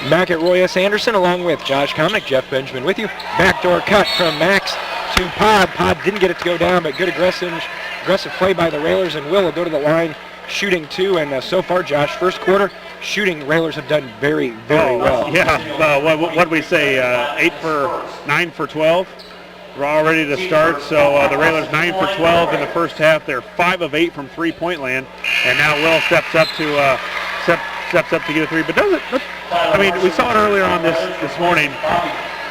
Back at Roy S. Anderson along with Josh Komnick, Jeff Benjamin with you. Backdoor cut from Max to Pod. Pod didn't get it to go down, but good aggressive play by the Railers, and Will go to the line shooting 2. And so far, Josh, first quarter shooting, Railers have done very, very well. Yeah, what did we say, 9 for 12? We're all ready to start, so the Railers 9 for 12 in the first half. They're 5 of 8 from three-point land, and now Will steps up to get a 3. But we saw it earlier on this morning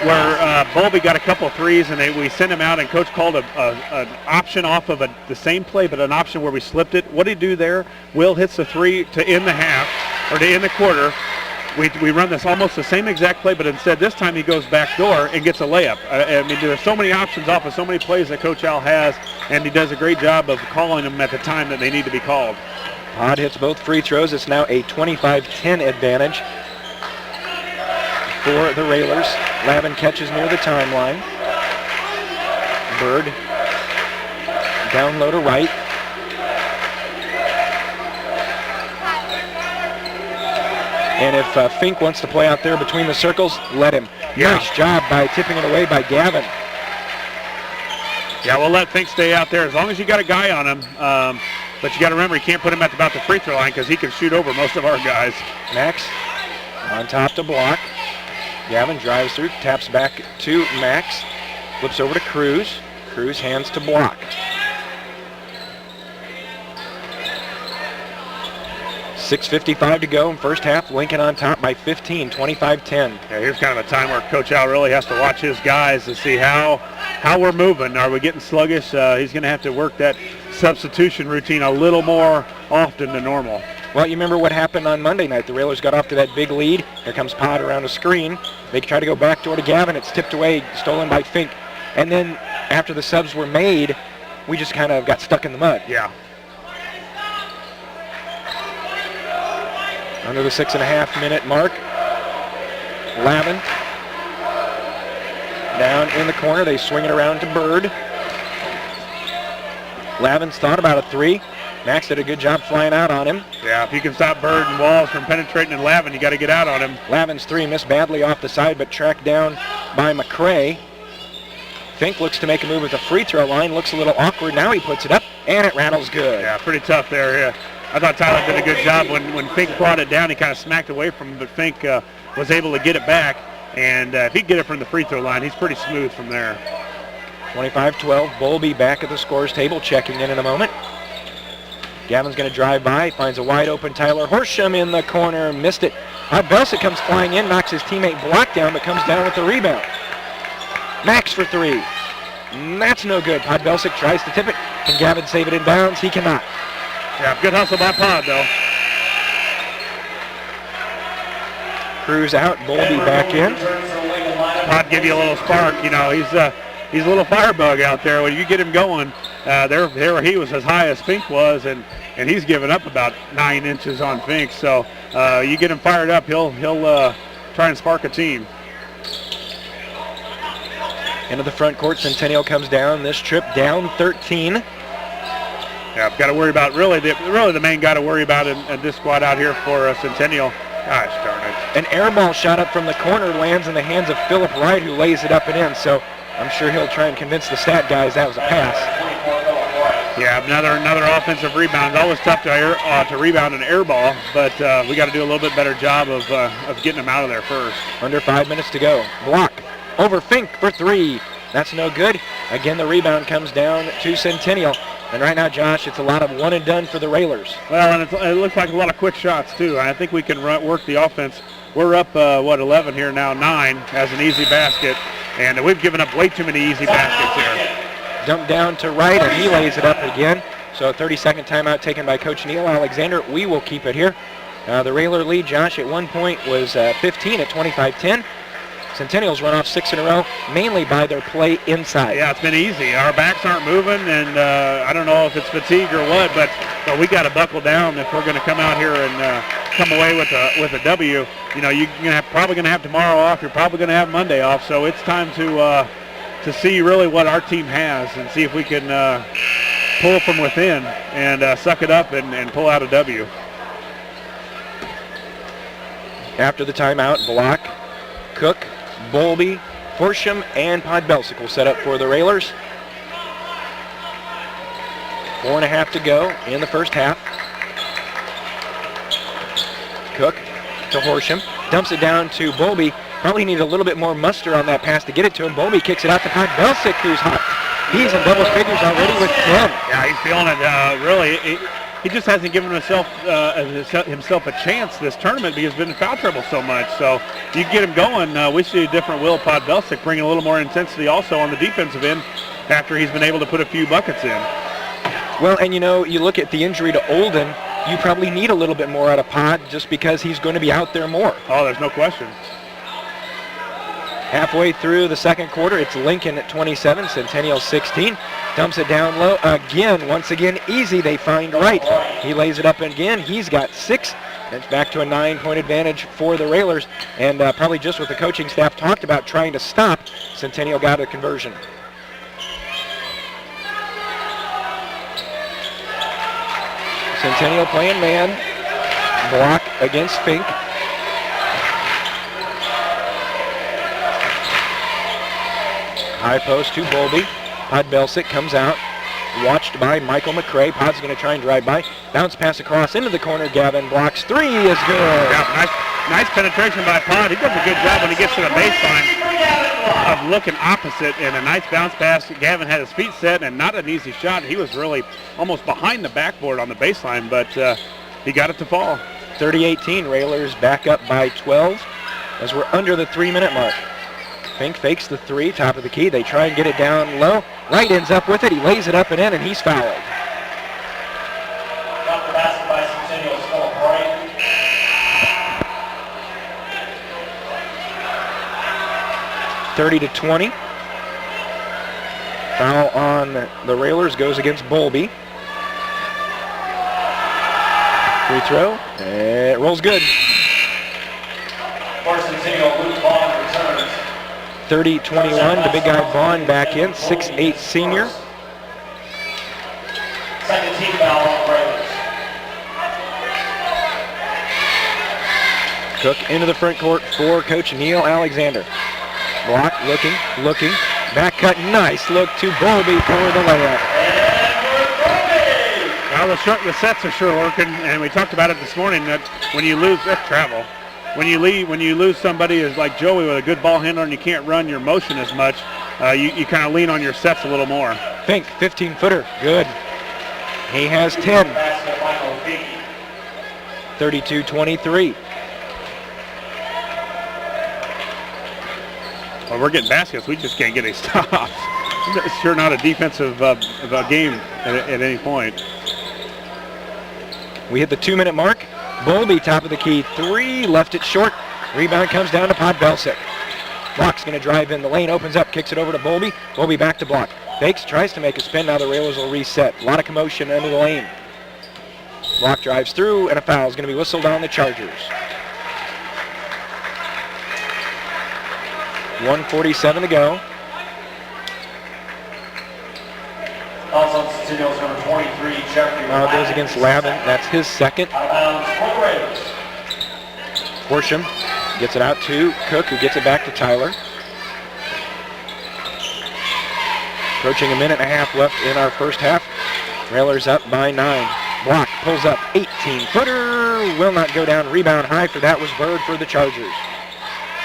where Bowlby got a couple of threes, and we sent him out, and Coach called an option off of the same play, but an option where we slipped it. What did he do there? Will hits the 3 to end the half, or to end the quarter. We run this almost the same exact play, but instead this time he goes back door and gets a layup. There's so many options off of so many plays that Coach Al has, and he does a great job of calling them at the time that they need to be called. Pod hits both free throws. It's now a 25-10 advantage for the Railers. Lavin catches near the timeline. Bird down low to right. And if Fink wants to play out there between the circles, let him. Yeah. Nice job by tipping it away by Gavin. Yeah, we'll let Fink stay out there as long as you got a guy on him. But you got to remember, you can't put him at about the free throw line because he can shoot over most of our guys. Max on top to block. Gavin drives through, taps back to Max. Flips over to Cruz. Cruz hands to block. 6:55 to go in first half. Lincoln on top by 15, 25-10. Yeah, here's kind of a time where Coach Al really has to watch his guys to see how we're moving. Are we getting sluggish? He's going to have to work that substitution routine a little more often than normal. Well, you remember what happened on Monday night. The Railers got off to that big lead. Here comes Pod around a screen. They try to go backdoor to Gavin. It's tipped away, stolen by Fink. And then after the subs were made, we just kind of got stuck in the mud. Yeah. Under the 6.5-minute mark. Lavin down in the corner. They swing it around to Bird. Lavin's thought about a 3. Max did a good job flying out on him. Yeah, if you can stop Bird and Walls from penetrating in Lavin, you got to get out on him. Lavin's 3 missed badly off the side, but tracked down by McCray. Fink looks to make a move at the free throw line. Looks a little awkward. Now he puts it up, and it rattles good. Yeah, pretty tough there. Yeah. I thought Tyler did a good job when Fink brought it down. He kind of smacked away from him, but Fink was able to get it back. And if he can get it from the free throw line, he's pretty smooth from there. 25-12. Bowlby back at the scores table, checking in a moment. Gavin's going to drive by, finds a wide open Tyler Horsham in the corner, missed it. Belsik comes flying in, knocks his teammate Block down, but comes down with the rebound. Max for 3. That's no good. Pod Belsik tries to tip it. Can Gavin save it in bounds? He cannot. Yeah, good hustle by Pod, though. Cruz out, Bowlby back in. Pod give you a little spark. You know, he's a little firebug out there. When you get him going, there he was as high as Fink was, and he's given up about 9 inches on Fink. So you get him fired up, he'll try and spark a team. Into the front court, Centennial comes down this trip, down 13. Yeah, I've got to worry about really the main guy to worry about in this squad out here for Centennial. Gosh darn it. An air ball shot up from the corner lands in the hands of Philip Wright, who lays it up and in. So I'm sure he'll try and convince the stat guys that was a pass. Yeah, another offensive rebound. It's always tough to rebound an air ball, but we got to do a little bit better job of getting them out of there first. Under 5 minutes to go. Block over Fink for 3. That's no good. Again, the rebound comes down to Centennial. And right now, Josh, it's a lot of one and done for the Railers. Well, and it looks like a lot of quick shots, too. I think we can work the offense. We're up, 11 here now, 9 as an easy basket. And we've given up way too many easy baskets here. Dump down to Wright, and he lays it up again. So a 30-second timeout taken by Coach Neil Alexander. We will keep it here. The Railer lead, Josh, at one point was 15 at 25-10. Centennial's run off 6 in a row, mainly by their play inside. Yeah, it's been easy. Our backs aren't moving, and I don't know if it's fatigue or what, but we got to buckle down if we're going to come out here and come away with a W. You know, you're probably going to have tomorrow off. You're probably going to have Monday off. So it's time to see really what our team has and see if we can pull from within and suck it up and pull out a W. After the timeout, Block, Cook, Bowlby, Horsham, and Podbelsic will set up for the Railers. 4.5 to go in the first half. Cook to Horsham, dumps it down to Bowlby. Probably need a little bit more muster on that pass to get it to him. Bowlby kicks it out to Podbelsic, who's hot. He's in double figures already with 10. Yeah, he's feeling it. Really, he just hasn't given himself a chance this tournament because he's been in foul trouble so much. So you get him going. We see a different Will Podbelsic bringing a little more intensity also on the defensive end after he's been able to put a few buckets in. Well, and you know, you look at the injury to Olden, you probably need a little bit more out of Pod just because he's going to be out there more. Oh, there's no question. Halfway through the second quarter, it's Lincoln at 27, Centennial 16. Dumps it down low again. Once again, easy. They find Wright. He lays it up again. He's got 6. It's back to a 9-point advantage for the Railers. And probably just what the coaching staff talked about trying to stop, Centennial got a conversion. Centennial playing man. Block against Fink. High post to Bowlby. Podbelsic comes out. Watched by Michael McCray. Pod's going to try and drive by. Bounce pass across into the corner. Gavin blocks. 3 is good. Yeah, nice penetration by Pod. He does a good job when he gets to the baseline of looking opposite, and a nice bounce pass. Gavin had his feet set and not an easy shot. He was really almost behind the backboard on the baseline, but he got it to fall. 30-18, Railers back up by 12 as we're under the 3-minute mark. Fink fakes the 3, top of the key. They try and get it down low. Wright ends up with it. He lays it up and in, and he's fouled. Got the basket by Centennial, Philip Wright. 30-20. Foul on the Railers goes against Bowlby. Free throw. It rolls good. For Centennial, Luke Vaughn returns. 30-21. The big guy Vaughn back in. 6'8" senior. Second team foul on the Railers. Cook into the front court for Coach Neil Alexander. Block, looking. Back cut, nice look to Bowlby for the layup. Well, the sets are sure working, and we talked about it this morning that when you lose travel, when you lose somebody is like Joey with a good ball handler and you can't run your motion as much, you kind of lean on your sets a little more. Fink, 15-footer, good. He has 10. 32-23. Well, we're getting baskets. We just can't get any stops. It's sure not a defensive game at any point. We hit the 2-minute mark. Bowlby, top of the key, 3, left it short. Rebound comes down to Podbelsic. Block's going to drive in the lane, opens up, kicks it over to Bowlby. Bowlby back to Block. Fakes, tries to make a spin. Now the Railers will reset. A lot of commotion under the lane. Block drives through, and a foul is going to be whistled on the Chargers. 1:47 to go. Fouls on Centennial's number 23, Jeffrey. Foul goes against Lavin. That's his second. Out of bounds for the Railers. Horsham gets it out to Cook, who gets it back to Tyler. Approaching a minute and a half left in our first half. Railers up by 9. Block pulls up, 18-footer. Will not go down. Rebound high for that was Bird for the Chargers.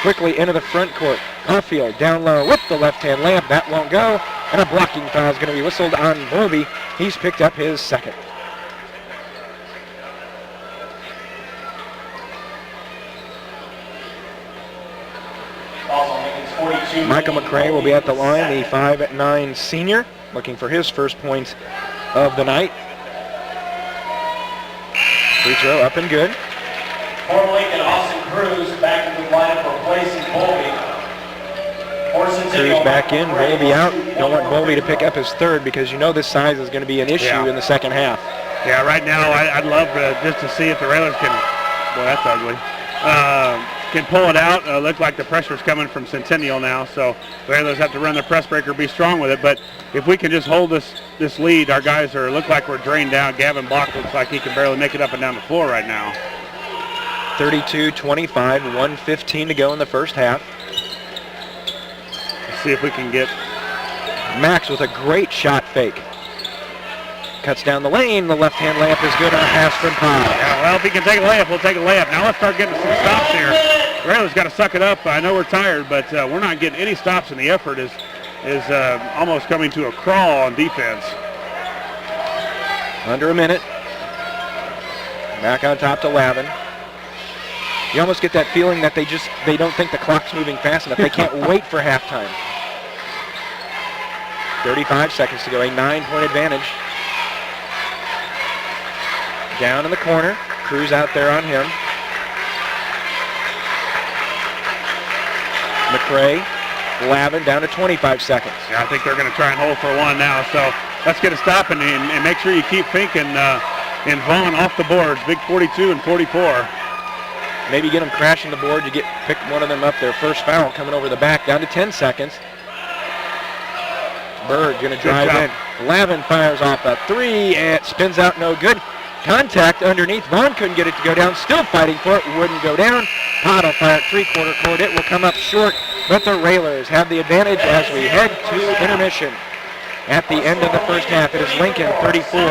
Quickly into the front court. Caulfield down low with the left-hand layup. That won't go. And a blocking foul is going to be whistled on Bowlby. He's picked up his second. Michael McCray will be at the line, the 5'9" senior, looking for his first point of the night. Free throw up and good. For Lincoln, Austin Cruz back in the lineup replacing Bowlby. Cruz back in, Bowlby out. Don't want Bowlby to pick up his third because you know this size is going to be an issue in the second half. Yeah, right now I'd love just to see if the Railers can, boy, that's ugly, can pull it out. Look like the pressure's coming from Centennial now, so the Railers have to run their press breaker, be strong with it. But if we can just hold this lead, our guys look like we're drained out. Gavin Block looks like he can barely make it up and down the floor right now. 32-25, 1:15 to go in the first half. Let's see if we can get Max with a great shot fake. Cuts down the lane. The left-hand layup is good on a pass from Pyle. Yeah, well, if he can take a layup, we'll take a layup. Now let's start getting some stops here. Railers got to suck it up. I know we're tired, but we're not getting any stops, and the effort is almost coming to a crawl on defense. Under a minute. Back on top to Lavin. You almost get that feeling that they don't think the clock's moving fast enough. They can't wait for halftime. 35 seconds to go, a 9-point advantage. Down in the corner, Cruz out there on him. McRae, Lavin down to 25 seconds. Yeah, I think they're going to try and hold for one now. So let's get a stop and make sure you keep thinking in Vaughn off the boards, big 42 and 44. Maybe get them crashing the board. You pick one of them up, their first foul coming over the back, down to 10 seconds. Bird going to drive in. Lavin fires off a three, and it spins out no good. Contact underneath. Vaughn couldn't get it to go down. Still fighting for it. Wouldn't go down. Pott will fire at three-quarter court. It will come up short, but the Railers have the advantage as we head to intermission. At the end of the first half, it is Lincoln 34,